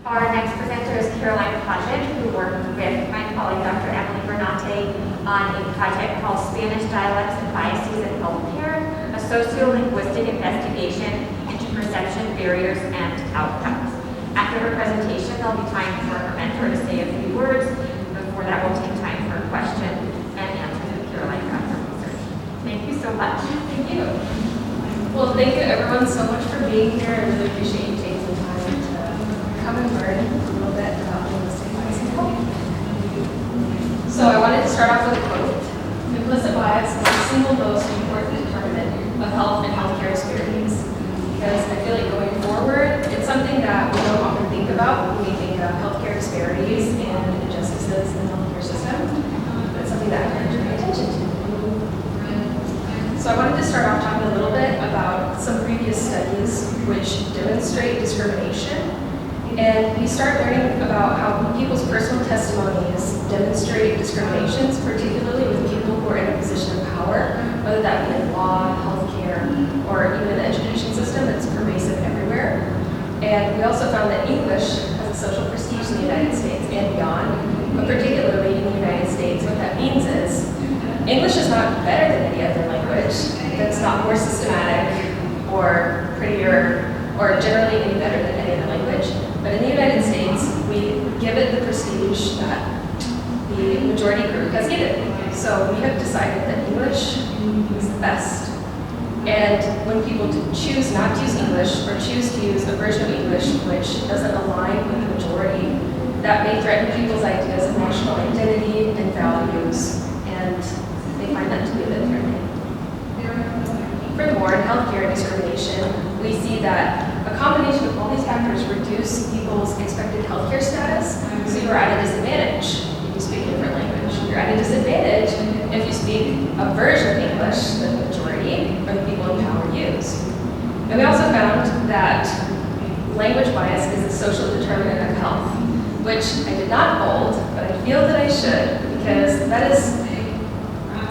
Our next presenter is Podvin, who worked with my colleague Dr. Emily Bernate on a project called Spanish Dialects and Biases in Healthcare, a sociolinguistic investigation into perception, barriers, and outcomes. After her presentation, there'll be time for her mentor to say a few words. Before that, we'll take time for questions and answers with Caroline about her research. Thank you so much. Thank you. Well, thank you everyone so much for being here. I really appreciate you taking the time to come and learn a little bit about linguistic bias and health. So I wanted to start off with a quote. Implicit bias is the single most important determinant of health and healthcare disparities. Because I feel like going forward, it's something that we don't often think about when we think of healthcare disparities and injustices in the healthcare system. But it's something that I have to pay attention to. So I wanted to start off talking a little bit about some previous studies which demonstrate discrimination. And we start learning about how people's personal testimonies demonstrate discriminations, particularly with people who are in a position of power, whether that be in law, healthcare, or even in the education system that's pervasive everywhere. And we also found that English has a social prestige in the United States and beyond, but particularly in the United States, what that means is English is not better than any other language. That's not more systematic or prettier or generally any better than any other language. But in the United States, we give it the prestige that the majority group has given. So we have decided that English is the best. And when people choose not to use English or choose to use a version of English which doesn't align with the majority, that may threaten people's ideas of national identity and values. And they find that to be a bit threatening. Furthermore, in healthcare discrimination, we see that a combination of all these factors reduce people's expected healthcare status, so you're at a disadvantage if you speak a different language. You're at a disadvantage if you speak a version of English that the majority or the people in power use. And we also found that language bias is a social determinant of health, which I did not hold, but I feel that I should, because that is,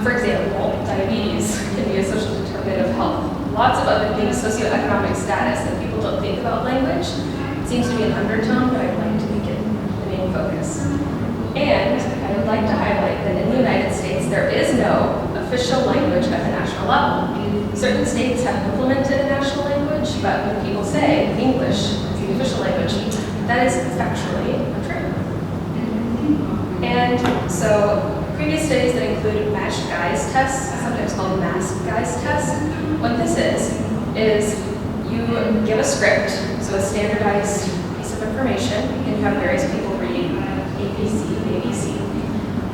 for example, diabetes can be a social determinant of health. Lots of other things, socioeconomic status, that people don't think about language. It seems to be an undertone, but I'd like to make it the main focus. And I would like to highlight that in the United States, there is no official language at the national level. Certain states have implemented a national language, but when people say English is the official language, that is factually untrue. And so previous studies that include matched guise tests, sometimes called masked guise test. What this is you give a script, so a standardized piece of information, and you have various people read ABC.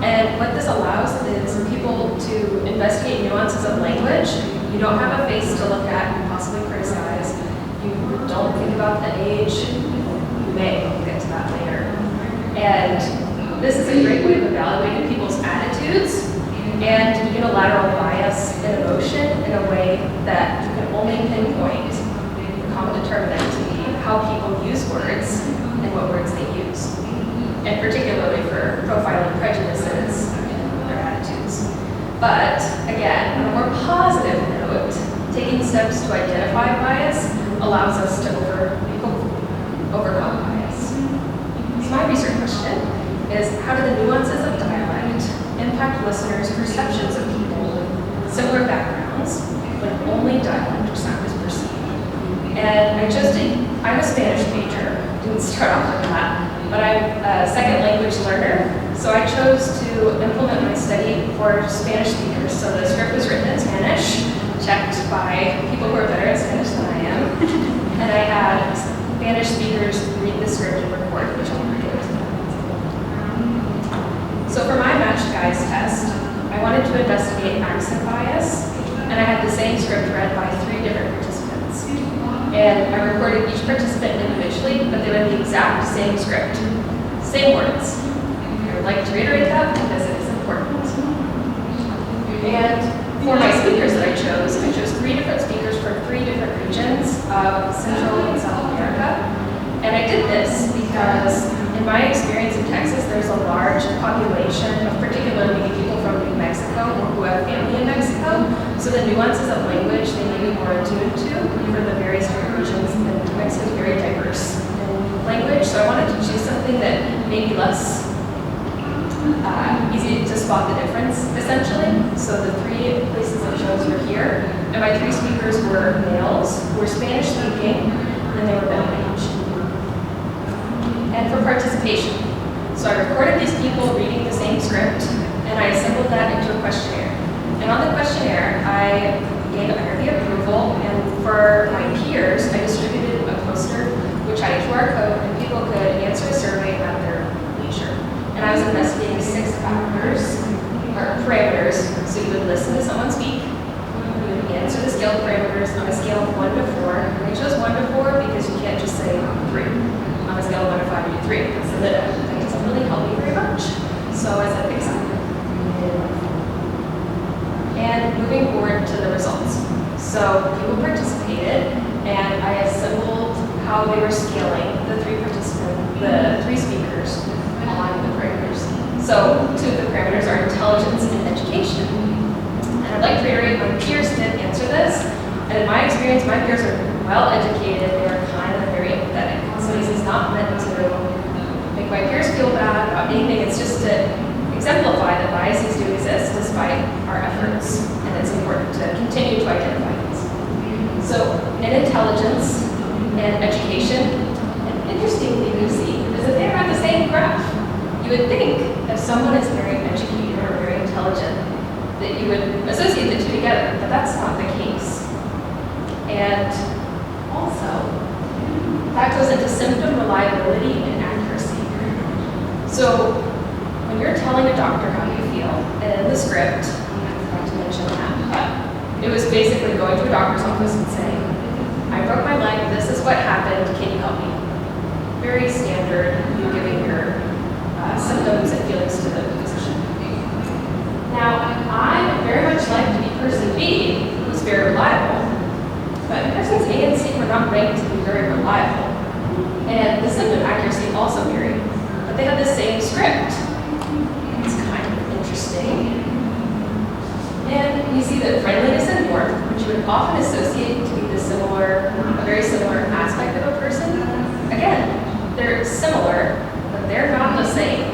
And what this allows is people to investigate nuances of language. You don't have a face to look at and possibly criticize. You don't think about the age. You may, we'll get to that later. And this is a great way of evaluating people's attitudes and unilateral bias and emotion in a way that you can only pinpoint the common determinant to be how people use words and what words they use, and particularly for profiling prejudices and their attitudes. But again, on a more positive note, taking steps to identify bias allows us to overcome bias. So my research question is, how do the nuances of dialect impact listeners' perceptions of people with similar backgrounds when only dialect or sound is perceived? And I'm a Spanish major, didn't start off with that, but I'm a second language learner, so I chose to implement my study for Spanish speakers. So the script was written in Spanish, checked by people who are better at Spanish than I am, and I had Spanish speakers read the script and record, which I'll read. So for my matched guise test, I wanted to investigate accent bias, and I had the same script read by 3 different participants. And I recorded each participant individually, but they read the exact same script, same words. I would like to reiterate that because it is important. And for my speakers that I chose 3 different speakers from 3 different regions of Central and South America. And I did this because in my experience in Texas, there's a large population of particularly people from New Mexico or who have family in Mexico. So the nuances of language they may be more attuned to for the various different regions. And New Mexico is very diverse in language. So I wanted to maybe less easy to spot the difference, essentially. So the 3 places I chose were here, and my 3 speakers were males who were Spanish speaking, and they were middle-aged. And for participation, so I recorded these people reading the same script, and I assembled that into a questionnaire. And on the questionnaire, I gave IRB approval, and for my peers, I distributed a poster which had a QR code, and people could answer a survey at their leisure. And I was investigating 6 factors, or parameters, so you would listen to someone speak, you would answer the scale parameters on a scale of 1 to 4, and I chose 1 to 4 because you can't just say 3. On a scale of 1 to 5, you do 3. So that doesn't really help me very much. So I said, exactly. And moving forward to the results. So people participated, and I assembled how they were scaling the 3 participants, the 3 speakers on the parameters. So 2 of the parameters are intelligence and education. And I'd like to reiterate, my peers did answer this, and in my experience, my peers are well educated, they are kind of very empathetic. So this is not meant to make my peers feel bad about anything, it's just to exemplify that biases do exist despite our efforts, and it's important to continue to identify these. So in intelligence and education, an interesting thing you see is that they have the same graph. You would think if someone is very educated or very intelligent that you would associate the 2 together, but that's not the case. And also, that goes into symptom reliability and accuracy. So when you're telling a doctor how you feel, and in the script, I forgot to mention that, but it was basically going to a doctor's office and saying, I broke my leg, this is what happened, can you help me? Very standard, you giving your symptoms and feelings to the physician. Now, I very much like to be person B, who's very reliable, but persons A and C were not ranked to be very reliable. And the symptom accuracy also varied, but they had the same script. It's kind of interesting. And you see that friendliness and warmth, which you would often associate to be a very similar aspect of a person, again, they're similar, but they're not the same.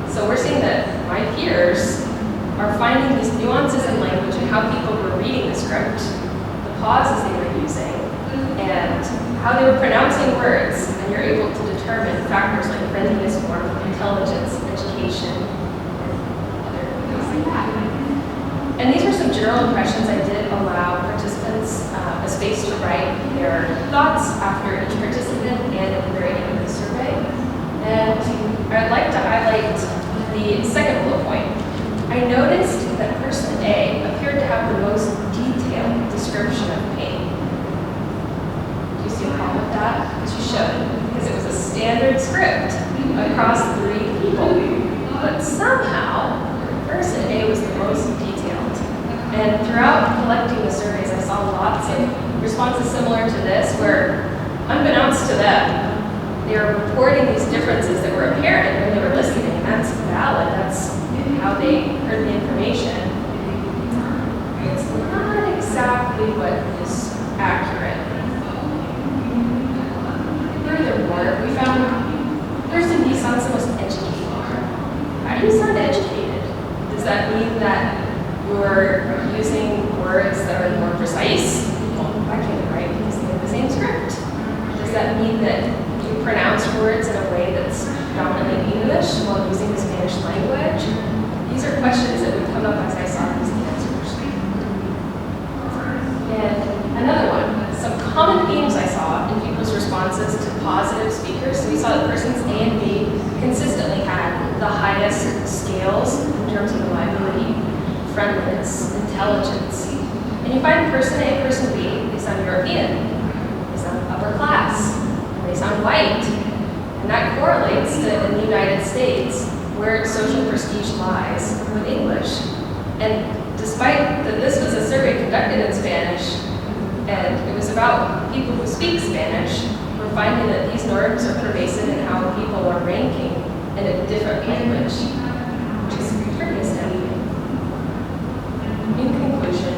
So we're seeing that my peers are finding these nuances in language and how people were reading the script, the pauses they were using, and how they were pronouncing words, and you're able to determine factors like friendliness, warmth, intelligence, education, and other things like that. And these were some general impressions. I did allow participants a space to write their thoughts after each participant and at the very end of the survey. And I'd like to highlight the second bullet point. I noticed that person A appeared to have the most detailed description of pain. Do you see a problem with that? Because you should, because it was a standard script across 3 people. But somehow, person A was the most detailed. And throughout collecting the surveys, I saw lots of responses similar to this, where unbeknownst to them, they were reporting these differences that were apparent when they were listening, and that's valid. That's how they heard the information. It's not exactly what is accurate. Furthermore, we found person B sounds the most educated. How do you sound educated? Does that mean that you're using words that are more precise? Well, that can't be right because they have the same script. Does that mean that you pronounce words in a way that's predominantly English while using the Spanish language? These are questions that would come up as I saw these answers. And another one, some common themes I saw in people's responses to positive speakers. So we saw that persons A and B consistently had the highest scales in terms of reliability, friendliness, intelligence. And you find person A and person B, they sound European, they sound upper class, and they sound white. And that correlates to in the United States, where social prestige lies with English. And despite that this was a survey conducted in Spanish, and it was about people who speak Spanish, we're finding that these norms are pervasive in how people are ranking in a different language, which is pretty astounding. In conclusion,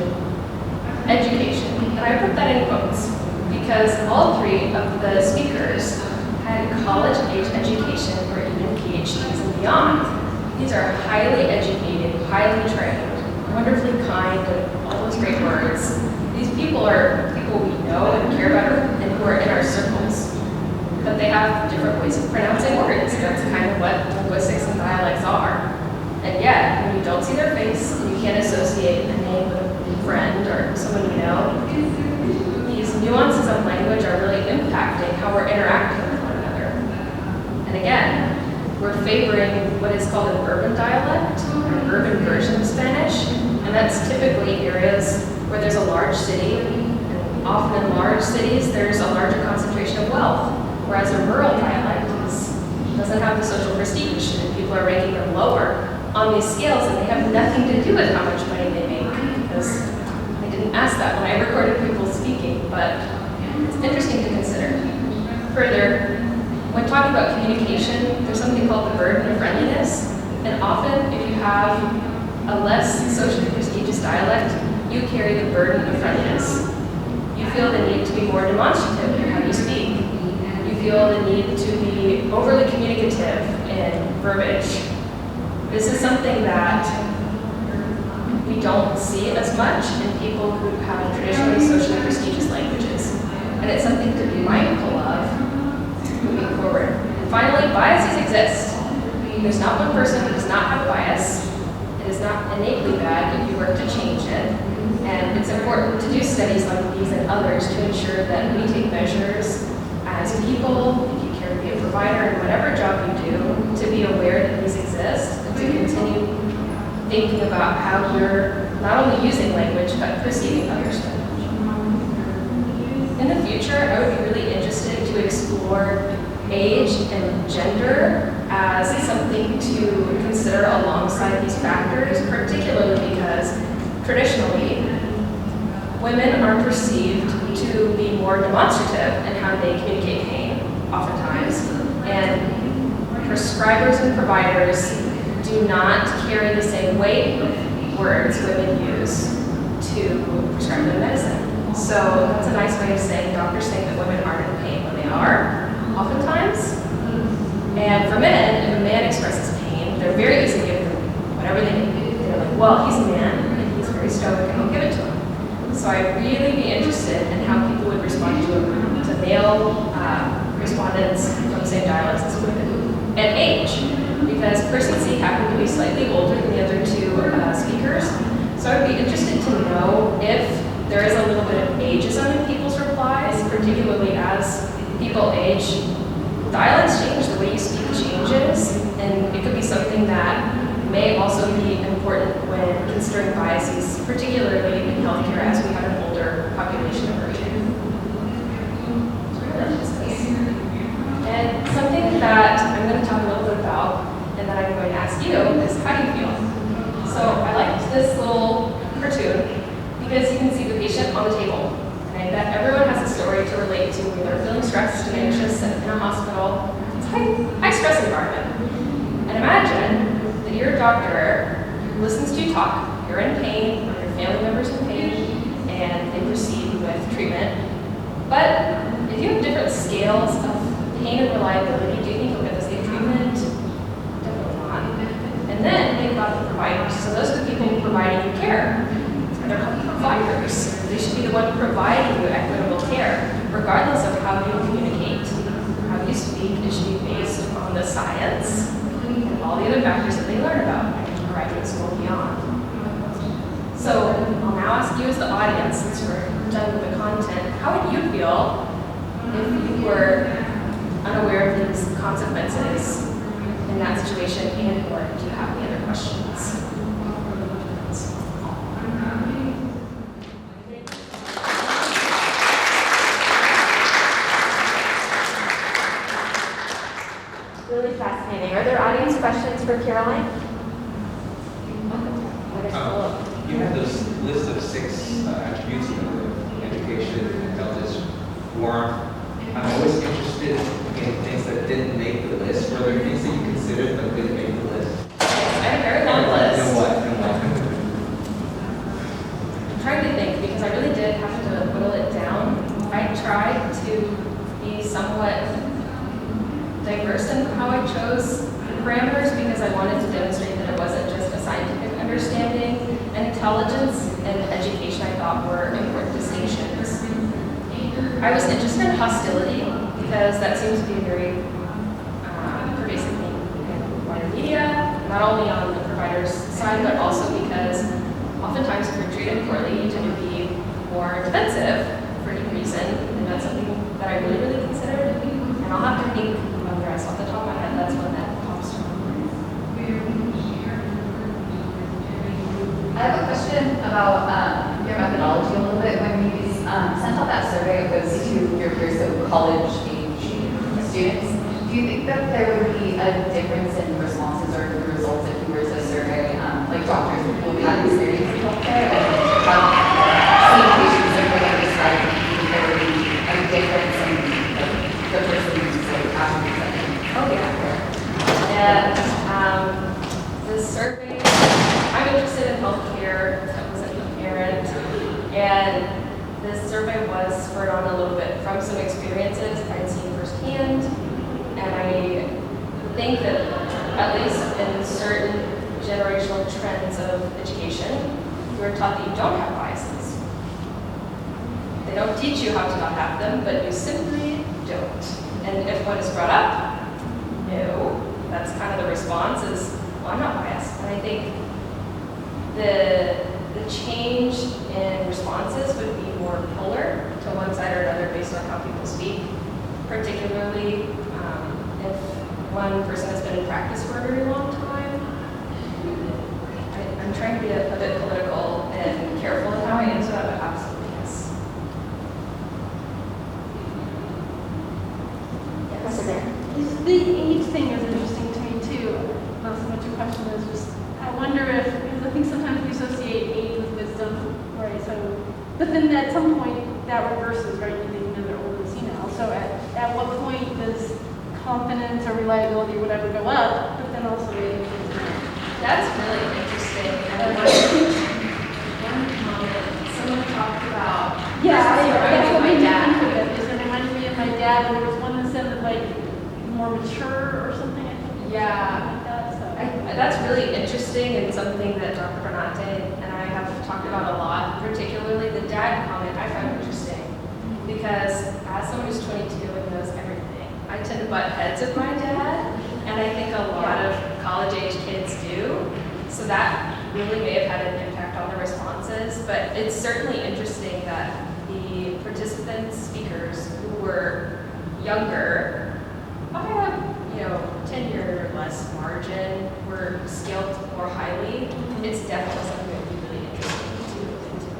education. And I put that in quotes because all 3 of the speakers had college-age education education or even PhDs and beyond. These are highly educated, highly trained, wonderfully kind, and all those great words. These people are people we know and care about and who are in our circles. But they have different ways of pronouncing words. That's kind of what linguistics and dialects are. And yet, when you don't see their face and you can't associate a name with a friend or someone you know, these nuances of language are really impacting how we're interacting with one another. And again, we're favoring what is called an urban dialect, or an urban version of Spanish, and that's typically areas where there's a large city, and often in large cities there's a larger concentration of wealth, whereas a rural dialect doesn't have the social prestige, and people are ranking them lower on these scales, and they have nothing to do with how much money they make, because I didn't ask that when I recorded people speaking, but it's interesting to consider. Further, when talking about communication, there's something called the burden of friendliness, and often if you have a less socially prestigious dialect, you carry the burden of friendliness. You feel the need to be more demonstrative in how you speak. You feel the need to be overly communicative in verbiage. This is something that we don't see as much in people who have traditionally socially prestigious languages. And it's something to be mindful of moving forward. And finally, biases exist. There's not one person who does not have a bias. It is not innately bad if you work to change it. And it's important to do studies like these and others to ensure that we take measures as people, if you care to be a provider in whatever job you do, to be aware that these exist and to continue thinking about how we're not only using language, but perceiving others' language. In the future, I would be really interested to explore age and gender as something to consider alongside these factors, particularly because traditionally, women are perceived to be more demonstrative in how they communicate pain, oftentimes, and prescribers and providers do not carry the same weight of words women use to prescribe their medicine. So that's a nice way of saying doctors think that women aren't in pain when they are, oftentimes. And for men, if a man expresses pain, they're very easy to give them whatever they need. They're like, well, he's a man, and he's very stoic, and I'll give it to him. So I'd really be interested in how people would respond to male respondents from the same dialects as women. And age, because person C happened to be slightly older than the other two speakers. So I'd be interested to know if there is a little bit of ageism in people's replies, particularly as people age. Dialects change, the way you speak changes, and it could be something that may also be important when considering biases, particularly in healthcare as we have an older population of our region. And something that I'm going to talk a little bit about and that I'm going to ask you is how do you feel? So I liked this little cartoon because you can see the patient on the table. And I bet everyone has a story to relate to when they're feeling stressed and anxious and in a hospital. It's a high stress environment. And imagine that your doctor listens to you talk, you're in pain, or your family member's in pain, and they proceed with treatment. But if you have different scales of pain and reliability, do you think you'll get the same treatment? Definitely not. And then think about the providers. So those are the people providing you care. They're called providers. They should be the one providing you equitable care, regardless of how you communicate. How you speak, it should be based on the science and all the other factors that they learn about in graduate school and beyond. So I'll now ask you as the audience, since we're done with the content, how would you feel if you were unaware of these consequences in that situation, and or do you have any other questions? Really fascinating. Are there audience questions for Caroline? You have this list of 6 attributes of education, intelligence, warmth. I'm always interested in things that didn't make the list. Were there things that you considered but didn't make the list? I had a very long list. And what? I'm trying to think because I really did have to whittle it down. I tried to be somewhat diverse in how I chose parameters because I wanted to demonstrate that it wasn't just a scientific understanding, and intelligence and education I thought were important distinctions. I was interested in hostility because that seems to be a very pervasive thing in wider media, not only on the provider's side, but also because oftentimes if you're treated poorly, you tend to be more defensive for any reason, and that's something that I really, really considered. And I'll have to think of the rest off the top of my head. That's one that pops to mind. I have a question about your methodology a little bit. When you sent out that survey, it was to your peers, so college-age students. Do you think that there would be a difference in responses or the results if you were to survey like doctors who have experience in healthcare and have seen patients that they have described? Do you think there would be a difference in the person's like attributes? Oh yeah. And the survey, I'm interested in healthcare. I was a parent, and this survey was spurred on a little bit from some experiences I'd seen firsthand, and I think that at least in certain generational trends of education, you're taught that you don't have biases. They don't teach you how to not have them, but you simply don't. And if one is brought up, no, that's kind of the response is, well, I'm not biased. And I think the change in responses would be more polar to one side or another based on how people speak, particularly if one person has been in practice for a very long time. I'm trying to be a bit political and careful in how I answer that, but absolutely yes. What's there? The age thing is interesting to me too. Not so much a question as just, I wonder if, because I think sometimes we associate age with wisdom, right? So, but then at some point that reverses, right? You think, they're older than senile. So at what point does confidence or reliability or whatever go up, but then also age goes down? That's really interesting. And one comment, someone talked about, That's what my made me dad. think of it, is it reminded me of my dad, and there was one that said that like more mature or something, I think. Yeah. Like that, so. That's really interesting and something that Dr. Bernate and I have talked about a lot, particularly the dad comment I find interesting because as someone who's 22 and knows everything, I tend to butt heads with my dad, and I think a lot of college-age kids do. So that really may have had an impact on the responses, but it's certainly interesting that the participants, speakers who were younger, by a 10-year or less margin, were scaled more highly. It's definitely something that would be really interesting to look into.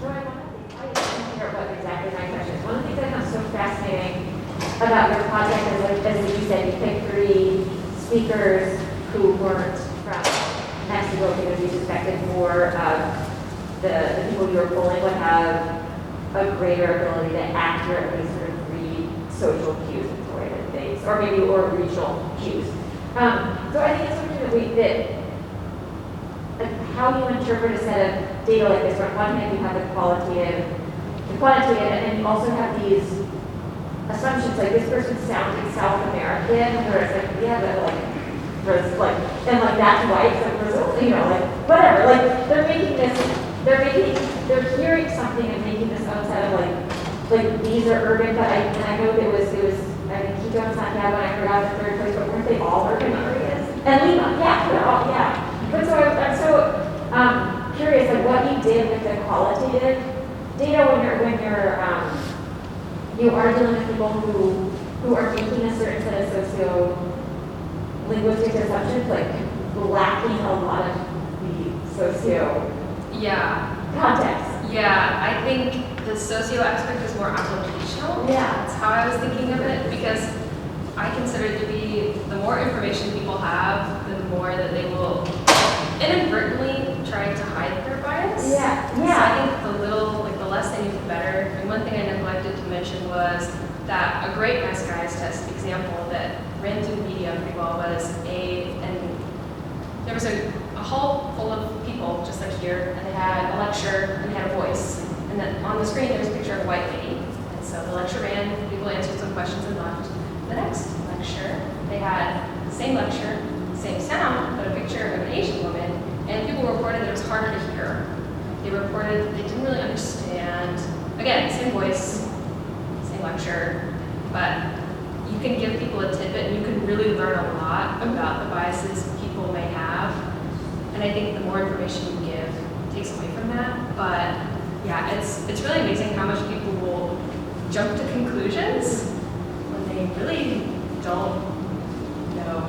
Joy, one of the things I didn't hear about exactly my question. One of the things I found so fascinating about your project is, as you said, you picked 3 speakers who weren't from Mexico because you suspected more of the people you were polling would have a greater ability to accurately sort of read social cues and the way that things, or maybe or regional cues. So I think it's something that how you interpret a set of data like this. On one hand, you have the quantitative, and then you also have these assumptions like this person sounded South American, whereas like yeah, but like and like that's white, so Brazil, whatever. Like they're hearing something and making this own set of like these are urban, but I know it was I mean Quito and Santiago, and I forgot the third place, but weren't they all urban areas? And Lima, yeah. But so I'm so curious like what you did with the qualitative data when you are dealing with people who are making a certain set of socio-linguistic assumptions, like lacking a lot of the socio context. Yeah, I think the socio aspect is more applicational. Yeah. That's how I was thinking of it, because I consider it to be the more information people have, the more that they will inadvertently try to hide their bias. Yeah. So I think the less they knew, the better. And one thing I neglected to mention was that a great nice guys test example that ran through the media pretty well was there was a hall full of people just like here, and they had a lecture and they had a voice. And then on the screen there was a picture of a white lady. And so the lecture ran pretty people answered some questions and left. The next lecture, they had the same lecture, same sound, but a picture of an Asian woman, and people reported that it was harder to hear. They reported they didn't really understand. Again, same voice, same lecture, but you can give people a tidbit and you can really learn a lot about the biases people may have. And I think the more information you give takes away from that. But yeah, it's really amazing how much people will jump to conclusions when they really don't know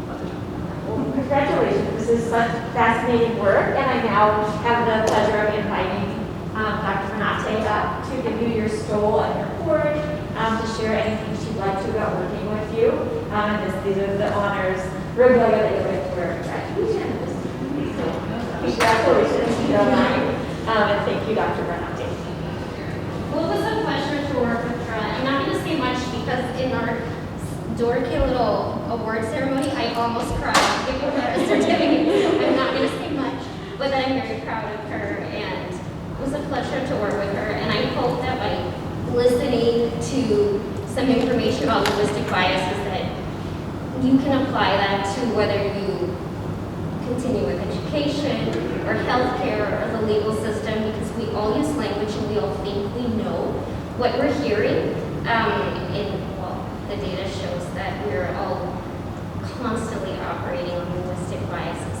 what they're talking about. Well, congratulations. This is such fascinating work, and I now have the pleasure of inviting Dr. Renate up to give you your stole and your board, to share anything she'd like to about working with you. These are the honors, regalia that you're going to wear at graduation. So, congratulations, if you don't mind. And thank you, Dr. Renate. Well, it was a pleasure to work with her. I'm not going to say much because in our dorky little award ceremony, I almost cried giving her a certificate. I'm not going to say much, but I'm very proud of her, and it was a pleasure to work with her. And I hope that by listening to some information about linguistic biases, that you can apply that to whether you continue with education or healthcare or the legal system, because we all use language and we all think we know what we're hearing. The data shows that we're all constantly operating on linguistic biases.